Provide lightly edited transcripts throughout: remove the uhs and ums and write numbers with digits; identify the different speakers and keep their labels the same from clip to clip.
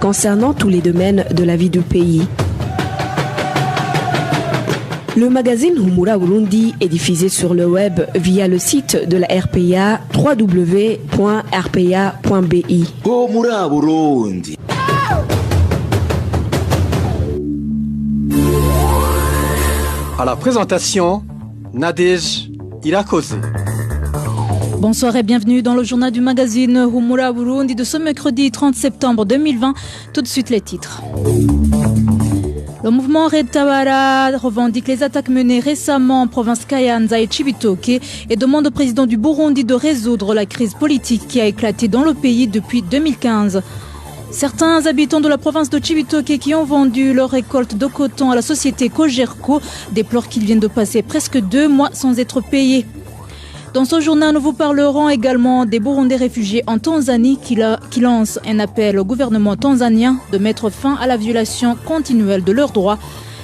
Speaker 1: concernant tous les domaines de la vie du pays. Le magazine Humura Burundi est diffusé sur le web via le site de la RPA www.rpa.bi.
Speaker 2: Humura Burundi.
Speaker 3: À la présentation, Nadej Irakoze.
Speaker 4: Bonsoir et bienvenue dans le journal du magazine Humura Burundi de ce mercredi 30 septembre 2020. Tout de suite les titres. Le mouvement Red Tabara revendique les attaques menées récemment en province Kayanza et Cibitoke et demande au président du Burundi de résoudre la crise politique qui a éclaté dans le pays depuis 2015. Certains habitants de la province de Cibitoke qui ont vendu leur récolte de coton à la société Cogerco déplorent qu'ils viennent de passer presque 2 mois sans être payés. Dans ce journal, nous vous parlerons également des Burundais réfugiés en Tanzanie qui lancent un appel au gouvernement tanzanien de mettre fin à la violation continuelle de leurs droits.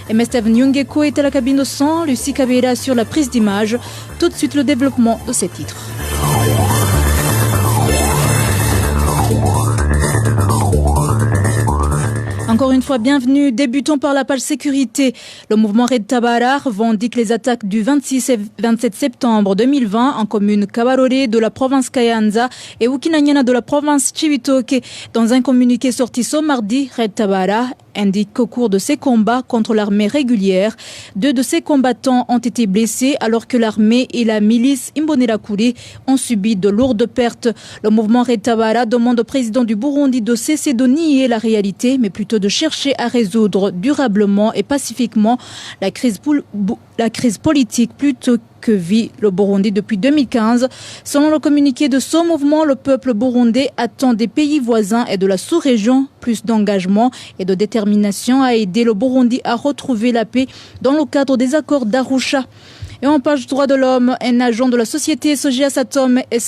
Speaker 4: Et Steven Nyungeko est à la cabine de son, Lucie Kabera sur la prise d'image. Tout de suite le développement de ces titres. Encore une fois, bienvenue. Débutons par la page sécurité. Le mouvement Red Tabara revendique les attaques du 26 et 27 septembre 2020 en commune Kabarore de la province Kayanza et Ukinanyana de la province Cibitoke. Dans un communiqué sorti ce mardi, Red Tabara indique qu'au cours de ces combats contre l'armée régulière, 2 de ces combattants ont été blessés alors que l'armée et la milice Imbonerakure ont subi de lourdes pertes. Le mouvement Red Tabara demande au président du Burundi de cesser de nier la réalité, mais plutôt de chercher à résoudre durablement et pacifiquement la crise politique plutôt que vit le Burundi depuis 2015. Selon le communiqué de ce mouvement, le peuple burundais attend des pays voisins et de la sous-région plus d'engagement et de détermination à aider le Burundi à retrouver la paix dans le cadre des accords d'Arusha. Et en page droit de l'homme, un agent de la société SOGIAS Atome est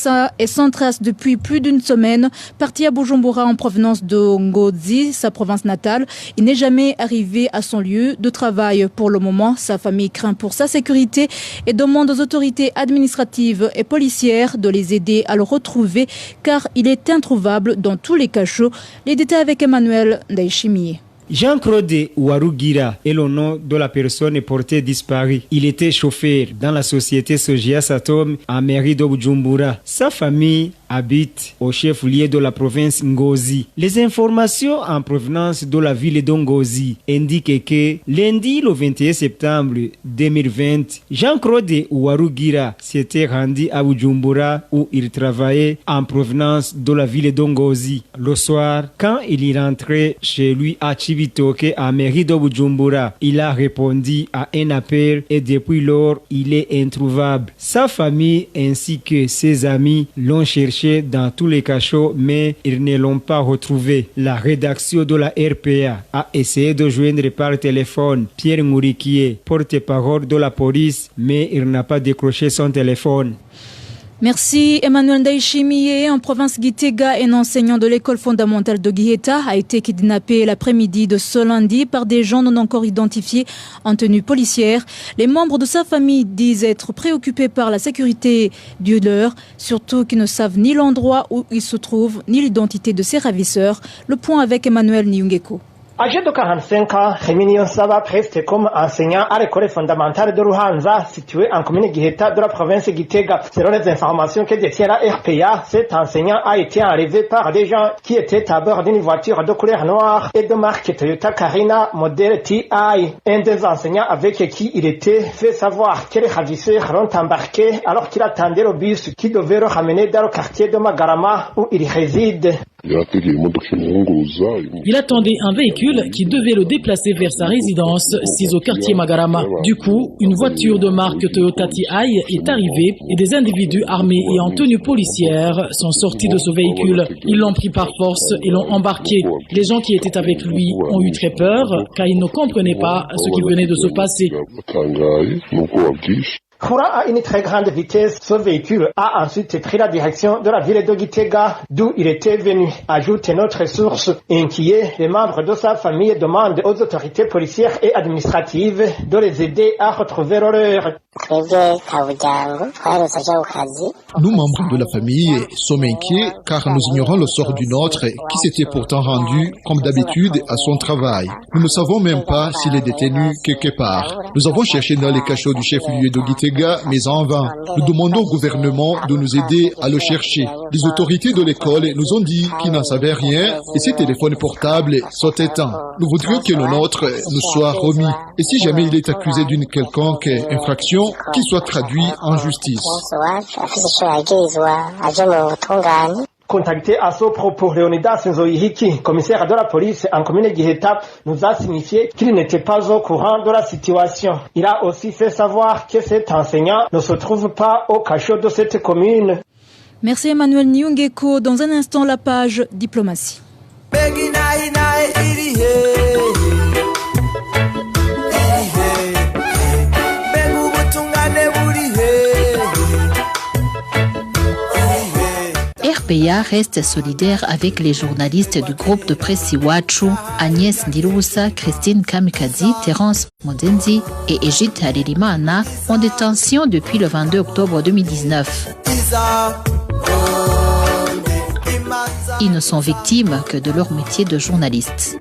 Speaker 4: sans trace depuis plus d'une semaine, parti à Bujumbura en provenance de Ngozi, sa province natale. Il n'est jamais arrivé à son lieu de travail. Pour le moment, sa famille craint pour sa sécurité et demande aux autorités administratives et policières de les aider à le retrouver car il est introuvable dans tous les cachots. Les détails avec Emmanuel Ndaishimiye.
Speaker 5: Jean-Claude Warugira est le nom de la personne portée disparue. Il était chauffeur dans la société SOGIAS Atome à mairie de Bujumbura. Sa famille habite au chef-lieu de la province Ngozi. Les informations en provenance de la ville de Ngozi indiquent que lundi le 21 septembre 2020, Jean-Claude Warugira s'était rendu à Bujumbura où il travaillait en provenance de la ville de Ngozi. Le soir, quand il est rentré chez lui à Cibitoke à mairie de Bujumbura, il a répondu à un appel et depuis lors, il est introuvable. Sa famille ainsi que ses amis l'ont cherché dans tous les cachots, mais ils ne l'ont pas retrouvé. La rédaction de la RPA a essayé de joindre par téléphone Pierre Mouriquier, porte-parole de la police, mais il n'a pas décroché son téléphone.
Speaker 4: Merci Emmanuel Ndaishimiye. En province Gitega, un enseignant de l'école fondamentale de Giheta a été kidnappé l'après-midi de ce lundi par des gens non encore identifiés en tenue policière. Les membres de sa famille disent être préoccupés par la sécurité du leur, surtout qu'ils ne savent ni l'endroit où il se trouve, ni l'identité de ses ravisseurs. Le point avec Emmanuel Nyungeko.
Speaker 6: Âgé de 45 ans, Rémi Niyonsaba preste comme enseignant à l'école fondamentale de Ruhanza, située en commune Giheta de la province Gitega. Selon les informations que détient la RPA, cet enseignant a été enlevé par des gens qui étaient à bord d'une voiture de couleur noire et de marque Toyota Carina modèle TI. Un des enseignants avec qui il était fait savoir que les ravisseurs l'ont embarqué alors qu'il attendait le bus qui devait le ramener dans le quartier de Magarama où il réside.
Speaker 7: Il attendait un véhicule qui devait le déplacer vers sa résidence, située au quartier Magarama. Du coup, une voiture de marque Toyota TI est arrivée et des individus armés et en tenue policière sont sortis de ce véhicule. Ils l'ont pris par force et l'ont embarqué. Les gens qui étaient avec lui ont eu très peur car ils ne comprenaient pas ce qui venait de se passer.
Speaker 6: Roulant à une très grande vitesse, ce véhicule a ensuite pris la direction de la ville de Gitega, d'où il était venu. Ajoute notre source. Inquiet, les membres de sa famille demandent aux autorités policières et administratives de les aider à retrouver l'horreur.
Speaker 8: Nous, membres de la famille, sommes inquiets car nous ignorons le sort d'une autre qui s'était pourtant rendue, comme d'habitude, à son travail. Nous ne savons même pas s'il est détenu quelque part. Nous avons cherché dans les cachots du chef-lieu de Gitega, mais en vain. Nous demandons au gouvernement de nous aider à le chercher. Les autorités de l'école nous ont dit qu'ils n'en savaient rien et ces téléphones portables sont éteints. Nous voudrions que le nôtre nous soit remis. Et si jamais il est accusé d'une quelconque infraction, qu'il soit traduit en justice.
Speaker 6: Contacté à ce propos, Leonidas Nzoihiki, commissaire de la police en commune Giheta, nous a signifié qu'il n'était pas au courant de la situation. Il a aussi fait savoir que cet enseignant ne se trouve pas au cachot de cette commune.
Speaker 4: Merci Emmanuel Nyungeko. Dans un instant, la page diplomatie.
Speaker 9: RPA reste solidaire avec les journalistes du groupe de presse Iwachu, Agnès Ndirubusa, Christine Kamikazi, Terence Modenzi et Egide Harerimana en détention depuis le 22 octobre 2019. Ils ne sont victimes que de leur métier de journaliste.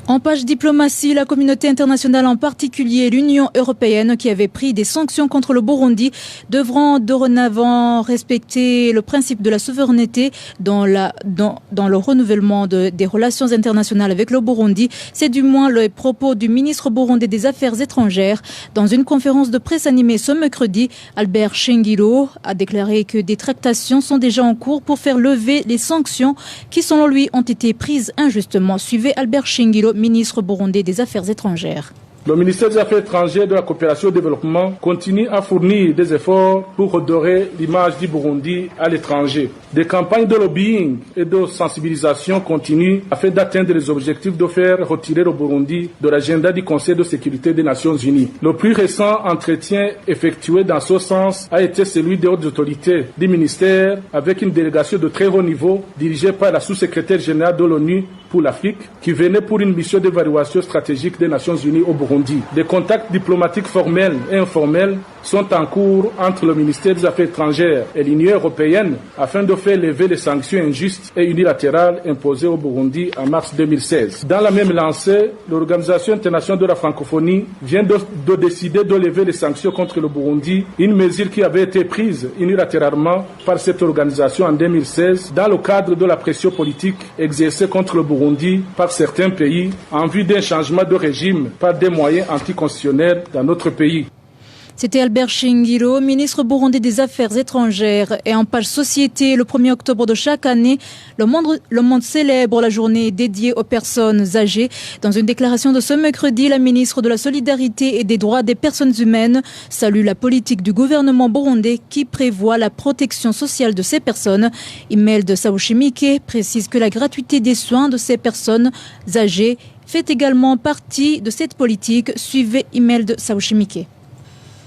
Speaker 4: En page diplomatie, la communauté internationale, en particulier l'Union européenne, qui avait pris des sanctions contre le Burundi, devront dorénavant respecter le principe de la souveraineté dans le renouvellement des relations internationales avec le Burundi. C'est du moins le propos du ministre burundais des Affaires étrangères. Dans une conférence de presse animée ce mercredi, Albert Shingiro a déclaré que des tractations sont déjà en cours pour faire lever les sanctions qui, selon lui, ont été prises injustement. Suivez Albert Shingiro, ministre burundais des Affaires étrangères.
Speaker 10: Le ministère des Affaires étrangères, de la coopération et du développement continue à fournir des efforts pour redorer l'image du Burundi à l'étranger. Des campagnes de lobbying et de sensibilisation continuent afin d'atteindre les objectifs de faire retirer le Burundi de l'agenda du Conseil de sécurité des Nations Unies. Le plus récent entretien effectué dans ce sens a été celui des hautes autorités du ministère avec une délégation de très haut niveau dirigée par la sous-secrétaire générale de l'ONU pour l'Afrique qui venait pour une mission d'évaluation stratégique des Nations Unies au Burundi. Des contacts diplomatiques formels et informels sont en cours entre le ministère des Affaires étrangères et l'Union européenne afin de faire lever les sanctions injustes et unilatérales imposées au Burundi en mars 2016. Dans la même lancée, l'Organisation internationale de la francophonie vient de décider de lever les sanctions contre le Burundi, une mesure qui avait été prise unilatéralement par cette organisation en 2016 dans le cadre de la pression politique exercée contre le Burundi par certains pays en vue d'un changement de régime par des moyens anticonstitutionnels dans notre pays.
Speaker 4: C'était Albert Shingiro, ministre burundais des Affaires étrangères. Et en page société, le 1er octobre de chaque année, le monde célèbre la journée dédiée aux personnes âgées. Dans une déclaration de ce mercredi, la ministre de la Solidarité et des Droits des Personnes Humaines salue la politique du gouvernement burundais qui prévoit la protection sociale de ces personnes. Imelda Sawushimike précise que la gratuité des soins de ces personnes âgées fait également partie de cette politique. Suivez Imelda Sawushimike.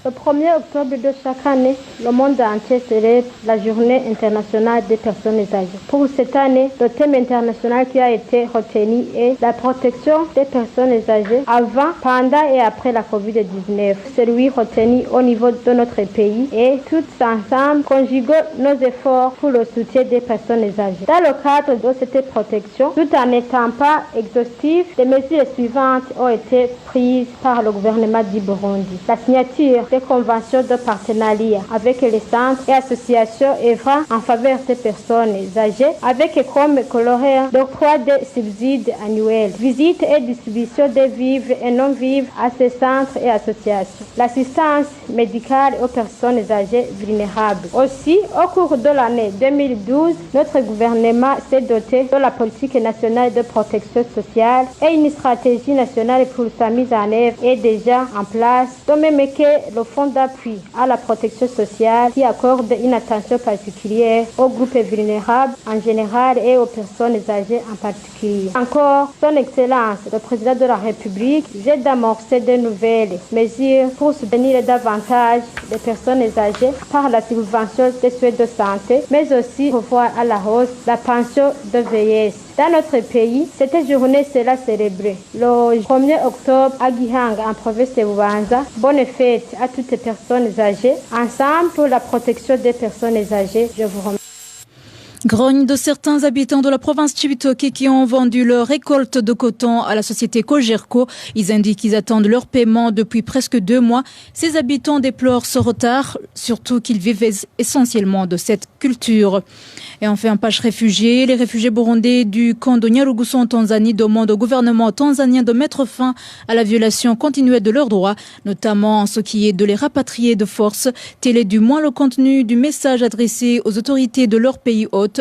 Speaker 11: Le 1er octobre de chaque année, le monde entier célèbre la journée internationale des personnes âgées. Pour cette année, le thème international qui a été retenu est la protection des personnes âgées avant, pendant et après la COVID-19. Celui retenu au niveau de notre pays et tous ensemble conjuguons nos efforts pour le soutien des personnes âgées. Dans le cadre de cette protection, tout en n'étant pas exhaustif, les mesures suivantes ont été prises par le gouvernement du Burundi. La signature des conventions de partenariat avec les centres et associations œuvrant en faveur des personnes âgées, avec comme corollaire l'octroi des subsides annuels, visite et distribution des vivres et non-vivres à ces centres et associations, l'assistance médicale aux personnes âgées vulnérables. Aussi, au cours de l'année 2012, notre gouvernement s'est doté de la politique nationale de protection sociale et une stratégie nationale pour sa mise en œuvre est déjà en place, de même que le au Fonds d'appui à la protection sociale qui accorde une attention particulière aux groupes vulnérables en général et aux personnes âgées en particulier. Encore, Son Excellence, le Président de la République, vient d'amorcer de nouvelles mesures pour soutenir davantage les personnes âgées par la subvention des soins de santé, mais aussi revoir à la hausse la pension de vieillesse. Dans notre pays, cette journée sera célébrée le 1er octobre à Gihanga, en province de Bubanza. Bonne fête à toutes les personnes âgées. Ensemble pour la protection des personnes âgées, je vous remercie.
Speaker 4: Grogne de certains habitants de la province Chibitoke qui ont vendu leur récolte de coton à la société Cogerco. Ils indiquent qu'ils attendent leur paiement depuis presque 2 mois. Ces habitants déplorent ce retard, surtout qu'ils vivent essentiellement de cette culture. Et enfin, page réfugiés. Les réfugiés burundais du camp de Nyarugusu en Tanzanie demandent au gouvernement tanzanien de mettre fin à la violation continuelle de leurs droits, notamment en ce qui est de les rapatrier de force. Tel est du moins le contenu du message adressé aux autorités de leur pays hôte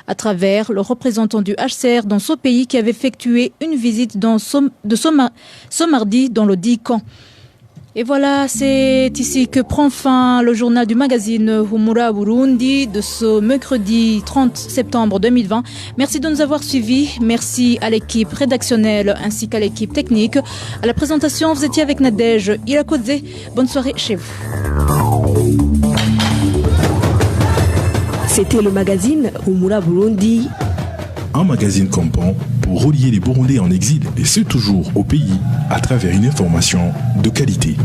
Speaker 4: à travers le représentant du HCR dans ce pays qui avait effectué une visite ce mardi dans le dit camp. Et voilà, c'est ici que prend fin le journal du magazine Humura Burundi de ce mercredi 30 septembre 2020. Merci de nous avoir suivis. Merci à l'équipe rédactionnelle ainsi qu'à l'équipe technique. À la présentation, vous étiez avec Nadège Irakodze. Bonne soirée chez vous.
Speaker 1: C'était le magazine Humura Burundi.
Speaker 12: Un magazine complet pour relier les Burundais en exil et ceux toujours au pays à travers une information de qualité.